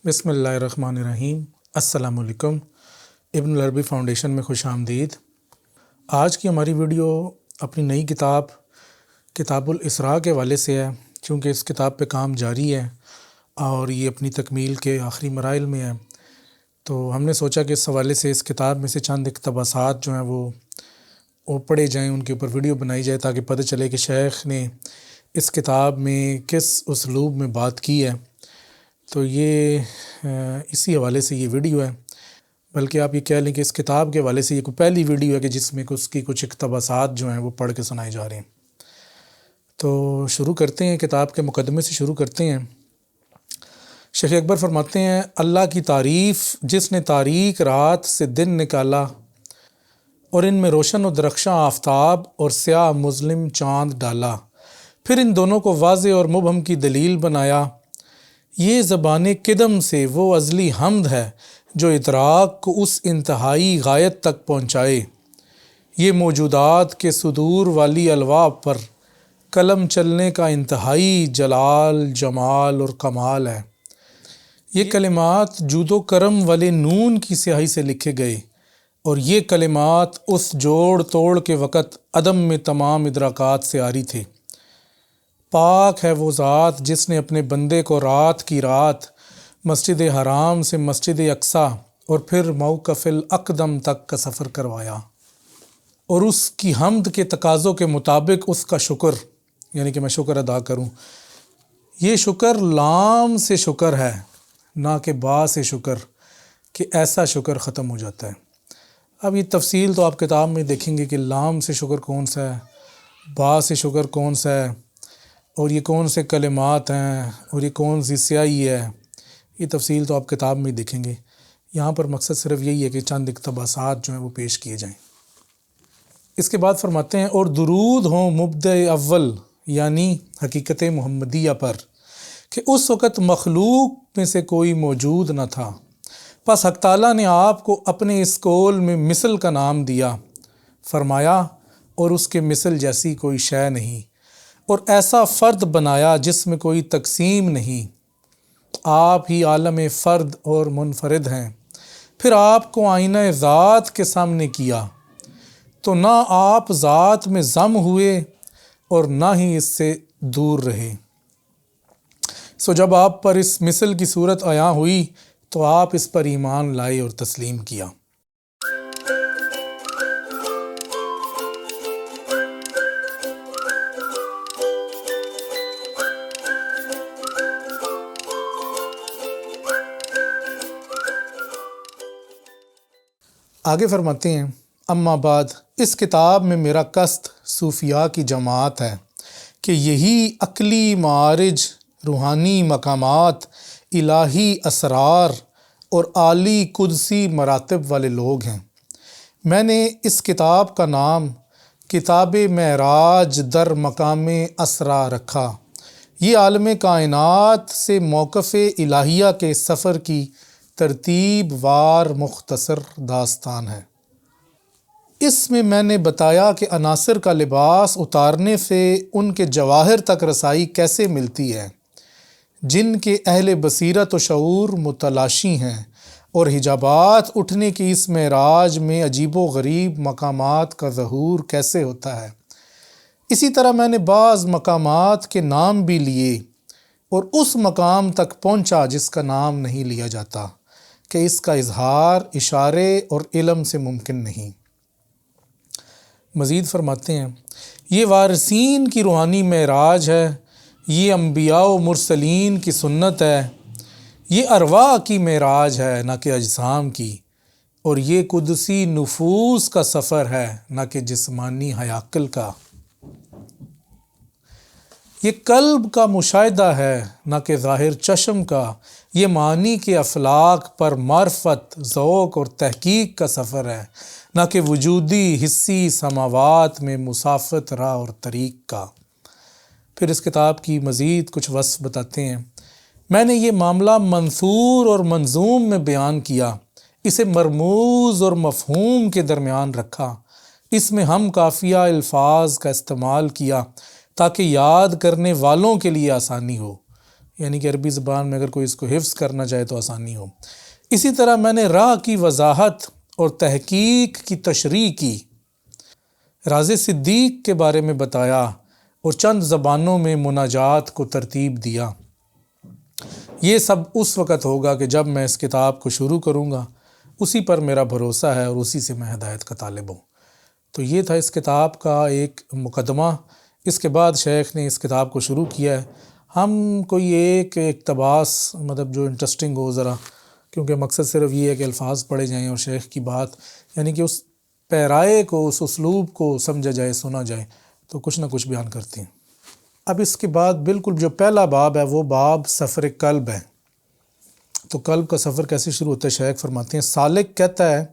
بسم اللہ الرحمن الرحیم۔ السلام علیکم۔ ابن العربی فاؤنڈیشن میں خوش آمدید۔ آج کی ہماری ویڈیو اپنی نئی کتاب الاسراء کے حوالے سے ہے، چونکہ اس کتاب پہ کام جاری ہے اور یہ اپنی تکمیل کے آخری مراحل میں ہے، تو ہم نے سوچا کہ اس حوالے سے اس کتاب میں سے چند اقتباسات جو ہیں وہ پڑھے جائیں، ان کے اوپر ویڈیو بنائی جائے تاکہ پتہ چلے کہ شیخ نے اس کتاب میں کس اسلوب میں بات کی ہے۔ تو یہ اسی حوالے سے یہ ویڈیو ہے، بلکہ آپ یہ کہہ لیں کہ اس کتاب کے حوالے سے یہ کوئی پہلی ویڈیو ہے کہ جس میں اس کی کچھ اقتباسات جو ہیں وہ پڑھ کے سنائے جا رہے ہیں۔ تو شروع کرتے ہیں، کتاب کے مقدمے سے شروع کرتے ہیں۔ شیخ اکبر فرماتے ہیں: اللہ کی تعریف جس نے تاریک رات سے دن نکالا اور ان میں روشن و درخشاں آفتاب اور سیاہ مظلم چاند ڈالا، پھر ان دونوں کو واضح اور مبہم کی دلیل بنایا۔ یہ زبان قدم سے وہ ازلی حمد ہے جو ادراک کو اس انتہائی غایت تک پہنچائے۔ یہ موجودات کے صدور والی الواح پر قلم چلنے کا انتہائی جلال، جمال اور کمال ہے۔ یہ کلمات جود و کرم والے نون کی سیاہی سے لکھے گئے، اور یہ کلمات اس جوڑ توڑ کے وقت عدم میں تمام ادراکات سے عاری تھے۔ پاک ہے وہ ذات جس نے اپنے بندے کو رات کی رات مسجد حرام سے مسجد اقصیٰ اور پھر موقف الاقدم تک کا سفر کروایا، اور اس کی حمد کے تقاضوں کے مطابق اس کا شکر، یعنی کہ میں شکر ادا کروں۔ یہ شکر لام سے شکر ہے، نہ کہ با سے شکر، کہ ایسا شکر ختم ہو جاتا ہے۔ اب یہ تفصیل تو آپ کتاب میں دیکھیں گے کہ لام سے شکر کون سا ہے، با سے شکر کون سا ہے، اور یہ کون سے کلمات ہیں، اور یہ کون سی سیاہی ہے۔ یہ تفصیل تو آپ کتاب میں دیکھیں گے۔ یہاں پر مقصد صرف یہی ہے کہ چند اقتباسات جو ہیں وہ پیش کیے جائیں۔ اس کے بعد فرماتے ہیں: اور درود ہوں مبدع اول یعنی حقیقت محمدیہ پر کہ اس وقت مخلوق میں سے کوئی موجود نہ تھا، پس حق تعالیٰ نے آپ کو اپنے اس قول میں مثل کا نام دیا، فرمایا اور اس کے مثل جیسی کوئی شے نہیں، اور ایسا فرد بنایا جس میں کوئی تقسیم نہیں۔ آپ ہی عالم فرد اور منفرد ہیں۔ پھر آپ کو آئینہ ذات کے سامنے کیا تو نہ آپ ذات میں ضم ہوئے اور نہ ہی اس سے دور رہے۔ سو جب آپ پر اس مثل کی صورت عیاں ہوئی تو آپ اس پر ایمان لائے اور تسلیم کیا۔ آگے فرماتے ہیں: اما بعد، اس کتاب میں میرا قصد صوفیاء کی جماعت ہے کہ یہی عقلی معارج، روحانی مقامات، الہی اسرار اور عالی قدسی مراتب والے لوگ ہیں۔ میں نے اس کتاب کا نام کتاب معراج در مقام اسرا رکھا۔ یہ عالم کائنات سے موقف الہیہ کے سفر کی ترتیب وار مختصر داستان ہے۔ اس میں نے بتایا کہ عناصر کا لباس اتارنے سے ان کے جواہر تک رسائی کیسے ملتی ہے، جن کے اہل بصیرت و شعور متلاشی ہیں، اور حجابات اٹھنے کی اس معراج میں عجیب و غریب مقامات کا ظہور کیسے ہوتا ہے۔ اسی طرح میں نے بعض مقامات کے نام بھی لیے اور اس مقام تک پہنچا جس کا نام نہیں لیا جاتا کہ اس کا اظہار اشارے اور علم سے ممکن نہیں۔ مزید فرماتے ہیں: یہ وارثین کی روحانی معراج ہے، یہ انبیاء و مرسلین کی سنت ہے، یہ ارواح کی معراج ہے نہ کہ اجسام کی، اور یہ قدسی نفوس کا سفر ہے نہ کہ جسمانی حیاکل کا۔ یہ قلب کا مشاہدہ ہے نہ کہ ظاہر چشم کا، یہ معنی کے افلاک پر معرفت، ذوق اور تحقیق کا سفر ہے نہ کہ وجودی حصی سماوات میں مسافت راہ اور طریق کا۔ پھر اس کتاب کی مزید کچھ وصف بتاتے ہیں: میں نے یہ معاملہ منثور اور منظوم میں بیان کیا، اسے مرموز اور مفہوم کے درمیان رکھا، اس میں ہم قافیہ الفاظ کا استعمال کیا تاکہ یاد کرنے والوں کے لیے آسانی ہو، یعنی کہ عربی زبان میں اگر کوئی اس کو حفظ کرنا چاہے تو آسانی ہو۔ اسی طرح میں نے راہ کی وضاحت اور تحقیق کی تشریح کی، راز صدیق کے بارے میں بتایا اور چند زبانوں میں مناجات کو ترتیب دیا۔ یہ سب اس وقت ہوگا کہ جب میں اس کتاب کو شروع کروں گا، اسی پر میرا بھروسہ ہے اور اسی سے میں ہدایت کا طالب ہوں۔ تو یہ تھا اس کتاب کا ایک مقدمہ۔ اس کے بعد شیخ نے اس کتاب کو شروع کیا ہے۔ ہم کوئی ایک اقتباس مطلب جو انٹرسٹنگ ہو ذرا، کیونکہ مقصد صرف یہ ہے کہ الفاظ پڑھے جائیں اور شیخ کی بات یعنی کہ اس پیرائے کو، اس اسلوب کو سمجھا جائے، سنا جائے، تو کچھ نہ کچھ بیان کرتے ہیں۔ اب اس کے بعد بالکل جو پہلا باب ہے وہ باب سفر قلب ہے۔ تو قلب کا سفر کیسے شروع ہوتا ہے؟ شیخ فرماتے ہیں، سالک کہتا ہے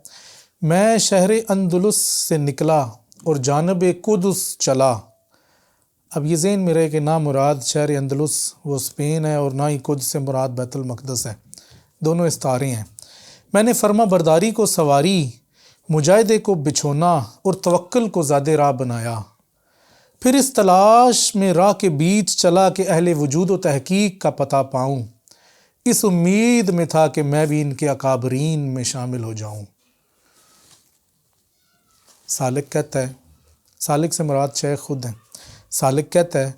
میں شہر اندلس سے نکلا اور جانب قدس چلا۔ اب یہ ذہن میں رہے کہ نہ مراد شہر اندلس وہ اسپین ہے اور نہ ہی قدس سے مراد بیت المقدس ہے، دونوں استعارے ہیں۔ میں نے فرما برداری کو سواری، مجاہدے کو بچھونا اور توکل کو زاد راہ بنایا۔ پھر اس تلاش میں راہ کے بیچ چلا کہ اہل وجود و تحقیق کا پتہ پاؤں، اس امید میں تھا کہ میں بھی ان کے اکابرین میں شامل ہو جاؤں۔ سالک کہتا ہے، سالک سے مراد شیخ خود ہیں۔ سالک کہتا ہے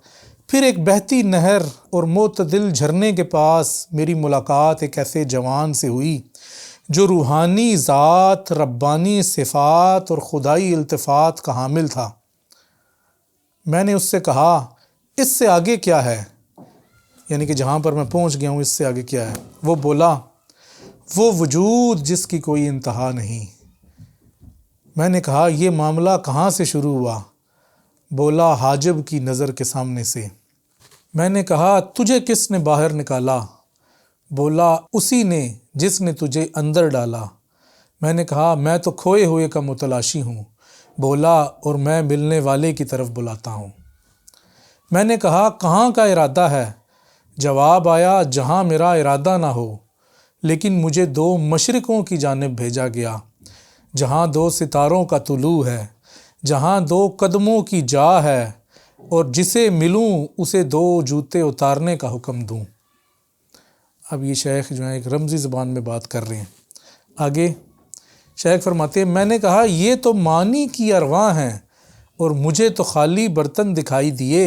پھر ایک بہتی نہر اور معتدل جھرنے کے پاس میری ملاقات ایک ایسے جوان سے ہوئی جو روحانی ذات، ربانی صفات اور خدائی التفات کا حامل تھا۔ میں نے اس سے کہا اس سے آگے کیا ہے؟ یعنی کہ جہاں پر میں پہنچ گیا ہوں اس سے آگے کیا ہے؟ وہ بولا وہ وجود جس کی کوئی انتہا نہیں۔ میں نے کہا یہ معاملہ کہاں سے شروع ہوا؟ بولا حاجب کی نظر کے سامنے سے۔ میں نے کہا تجھے کس نے باہر نکالا؟ بولا اسی نے جس نے تجھے اندر ڈالا۔ میں نے کہا میں تو کھوئے ہوئے کا متلاشی ہوں۔ بولا اور میں ملنے والے کی طرف بلاتا ہوں۔ میں نے کہا کہاں کا ارادہ ہے؟ جواب آیا جہاں میرا ارادہ نہ ہو، لیکن مجھے 2 مشرقوں کی جانب بھیجا گیا، جہاں 2 ستاروں کا طلوع ہے، جہاں 2 قدموں کی جا ہے، اور جسے ملوں اسے 2 جوتے اتارنے کا حکم دوں۔ اب یہ شیخ جو ہیں ایک رمزی زبان میں بات کر رہے ہیں۔ آگے شیخ فرماتے ہیں میں نے کہا یہ تو معنی کی ارواح ہیں اور مجھے تو خالی برتن دکھائی دیے،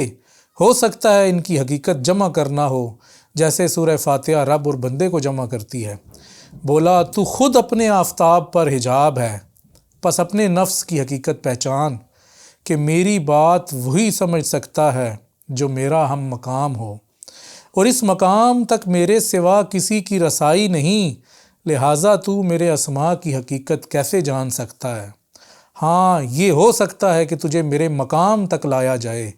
ہو سکتا ہے ان کی حقیقت جمع کرنا ہو، جیسے سورہ فاتحہ رب اور بندے کو جمع کرتی ہے۔ بولا تو خود اپنے آفتاب پر حجاب ہے، پس اپنے نفس کی حقیقت پہچان کہ میری بات وہی سمجھ سکتا ہے جو میرا ہم مقام ہو، اور اس مقام تک میرے سوا کسی کی رسائی نہیں، لہٰذا تو میرے اسماء کی حقیقت کیسے جان سکتا ہے؟ ہاں یہ ہو سکتا ہے کہ تجھے میرے مقام تک لایا جائے۔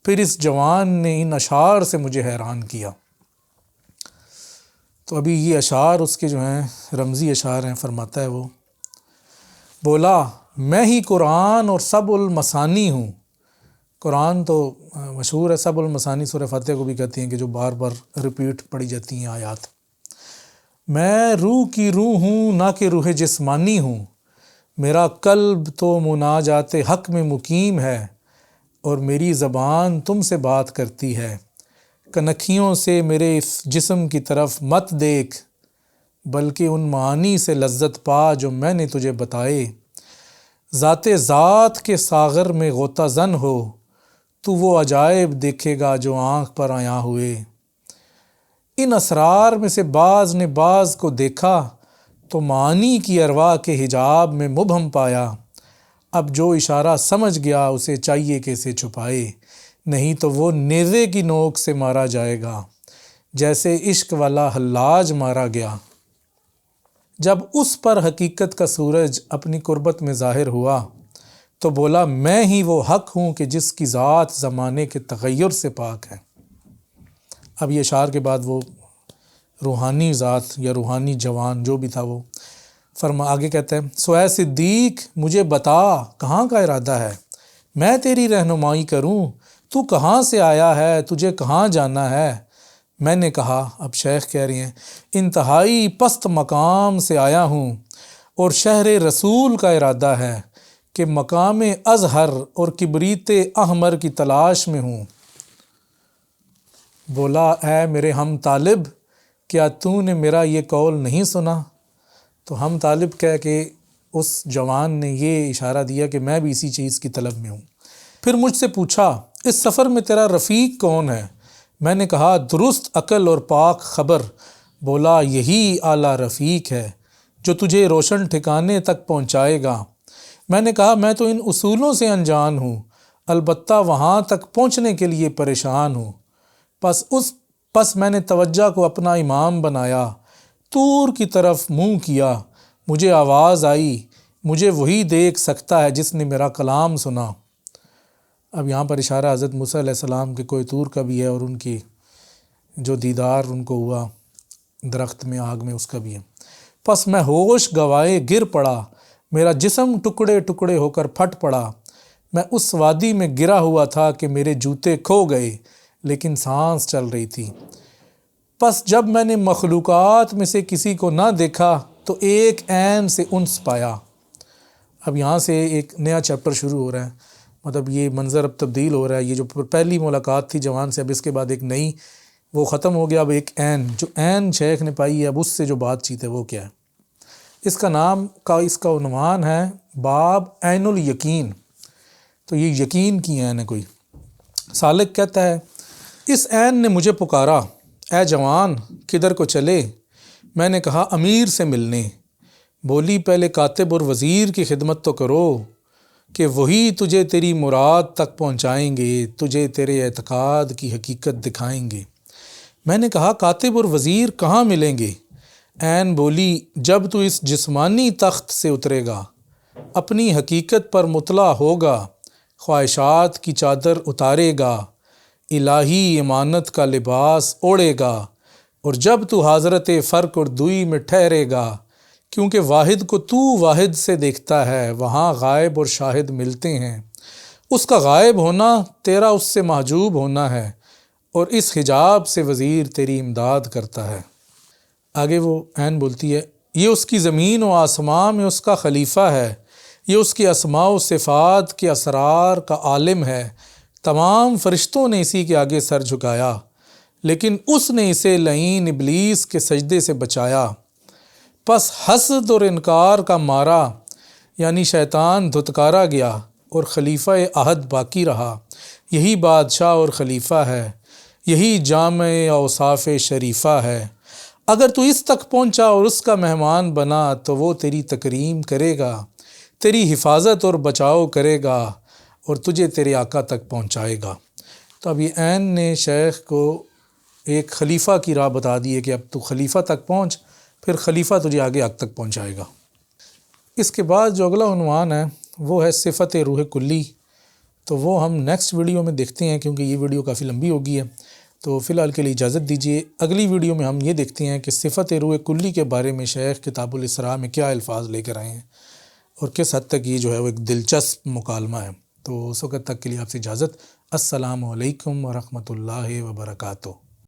پھر اس جوان نے ان اشعار سے مجھے حیران کیا۔ تو ابھی یہ اشعار اس کے جو ہیں رمزی اشعار ہیں، فرماتا ہے وہ بولا میں ہی قرآن اور سب المثانی ہوں۔ قرآن تو مشہور ہے، سب المثانی سورہ فاتحہ کو بھی کہتی ہیں کہ جو بار بار ریپیٹ پڑھی جاتی ہیں آیات۔ میں روح کی روح ہوں نہ کہ روح جسمانی ہوں، میرا قلب تو مناجات حق میں مقیم ہے، اور میری زبان تم سے بات کرتی ہے۔ کنکھیوں سے میرے اس جسم کی طرف مت دیکھ، بلکہ ان معانی سے لذت پا جو میں نے تجھے بتائے۔ ذات کے ساغر میں غوطہ زن ہو، تو وہ عجائب دیکھے گا جو آنکھ پر عیاں ہوئے۔ ان اسرار میں سے بعض نے بعض کو دیکھا تو معانی کی ارواح کے حجاب میں مبہم پایا۔ اب جو اشارہ سمجھ گیا اسے چاہیے کہ اسے چھپائے، نہیں تو وہ نیزے کی نوک سے مارا جائے گا، جیسے عشق والا حلاج مارا گیا۔ جب اس پر حقیقت کا سورج اپنی قربت میں ظاہر ہوا تو بولا میں ہی وہ حق ہوں کہ جس کی ذات زمانے کے تغیر سے پاک ہے۔ اب یہ اشعار کے بعد وہ روحانی ذات یا روحانی جوان جو بھی تھا وہ آگے کہتا ہے سو اے صدیق مجھے بتا کہاں کا ارادہ ہے، میں تیری رہنمائی کروں، تو کہاں سے آیا ہے، تجھے کہاں جانا ہے؟ میں نے کہا، اب شیخ کہہ رہی ہیں، انتہائی پست مقام سے آیا ہوں اور شہر رسول کا ارادہ ہے کہ مقام ازہر اور کبریت احمر کی تلاش میں ہوں۔ بولا اے میرے ہم طالب، کیا تو نے میرا یہ قول نہیں سنا؟ تو ہم طالب کہہ کے اس جوان نے یہ اشارہ دیا کہ میں بھی اسی چیز کی طلب میں ہوں۔ پھر مجھ سے پوچھا اس سفر میں تیرا رفیق کون ہے؟ میں نے کہا درست عقل اور پاک خبر۔ بولا یہی اعلیٰ رفیق ہے جو تجھے روشن ٹھکانے تک پہنچائے گا۔ میں نے کہا میں تو ان اصولوں سے انجان ہوں، البتہ وہاں تک پہنچنے کے لیے پریشان ہوں۔ پس میں نے توجہ کو اپنا امام بنایا، طور کی طرف منہ کیا، مجھے آواز آئی، مجھے وہی دیکھ سکتا ہے جس نے میرا کلام سنا۔ اب یہاں پر اشارہ حضرت موسیٰ علیہ السلام کے کوہ طور کا بھی ہے، اور ان کی جو دیدار ان کو ہوا درخت میں آگ میں اس کا بھی ہے۔ پس میں ہوش گوائے گر پڑا، میرا جسم ٹکڑے ٹکڑے ہو کر پھٹ پڑا۔ میں اس وادی میں گرا ہوا تھا کہ میرے جوتے کھو گئے، لیکن سانس چل رہی تھی۔ پس جب میں نے مخلوقات میں سے کسی کو نہ دیکھا تو ایک عین سے انس پایا۔ اب یہاں سے ایک نیا چیپٹر شروع ہو رہا ہے، مطلب یہ منظر اب تبدیل ہو رہا ہے۔ یہ جو پہلی ملاقات تھی جوان سے، اب اس کے بعد ایک نئی، وہ ختم ہو گیا، اب ایک عین، جو عین شیخ نے پائی ہے، اب اس سے جو بات چیت ہے وہ کیا ہے۔ اس کا نام اس کا عنوان ہے باب عین الیقین۔ تو یہ یقین کی عین ہے کوئی۔ سالک کہتا ہے اس عین نے مجھے پکارا، اے جوان کدھر کو چلے؟ میں نے کہا امیر سے ملنے۔ بولی پہلے کاتب اور وزیر کی خدمت تو کرو کہ وہی تجھے تیری مراد تک پہنچائیں گے، تجھے تیرے اعتقاد کی حقیقت دکھائیں گے۔ میں نے کہا کاتب اور وزیر کہاں ملیں گے؟ عین بولی جب تو اس جسمانی تخت سے اترے گا، اپنی حقیقت پر مطلع ہوگا، خواہشات کی چادر اتارے گا، الہی امانت کا لباس اوڑھے گا، اور جب تو حضرت فرق اور دوئی میں ٹھہرے گا، کیونکہ واحد کو تو واحد سے دیکھتا ہے، وہاں غائب اور شاہد ملتے ہیں۔ اس کا غائب ہونا تیرا اس سے محجوب ہونا ہے، اور اس حجاب سے وزیر تیری امداد کرتا ہے۔ آگے وہ عین بولتی ہے یہ اس کی زمین و آسمان میں اس کا خلیفہ ہے، یہ اس کی اسماء و صفات کے اسرار کا عالم ہے۔ تمام فرشتوں نے اسی کے آگے سر جھکایا، لیکن اس نے اسے لعین ابلیس کے سجدے سے بچایا۔ پس حسد اور انکار کا مارا، یعنی شیطان دھتکارا گیا، اور خلیفہ عہد باقی رہا۔ یہی بادشاہ اور خلیفہ ہے، یہی جامع اوصاف شریفہ ہے۔ اگر تو اس تک پہنچا اور اس کا مہمان بنا تو وہ تیری تکریم کرے گا، تیری حفاظت اور بچاؤ کرے گا، اور تجھے تیرے آقا تک پہنچائے گا۔ تو اب یہ عین نے شیخ کو ایک خلیفہ کی راہ بتا دی ہے کہ اب تو خلیفہ تک پہنچ، پھر خلیفہ تجھے آگے حق تک پہنچائے گا۔ اس کے بعد جو اگلا عنوان ہے وہ ہے صفت روح کلی۔ تو وہ ہم نیکسٹ ویڈیو میں دیکھتے ہیں، کیونکہ یہ ویڈیو کافی لمبی ہو گئی ہے۔ تو فی الحال کے لیے اجازت دیجیے، اگلی ویڈیو میں ہم یہ دیکھتے ہیں کہ صفت روح کلی کے بارے میں شیخ کتاب الاسراء میں کیا الفاظ لے کر آئے ہیں، اور کس حد تک یہ جو ہے وہ ایک دلچسپ مکالمہ ہے۔ تو اس وقت تک کے لیے آپ سے اجازت۔ السلام علیکم ورحمۃ اللہ وبرکاتہ۔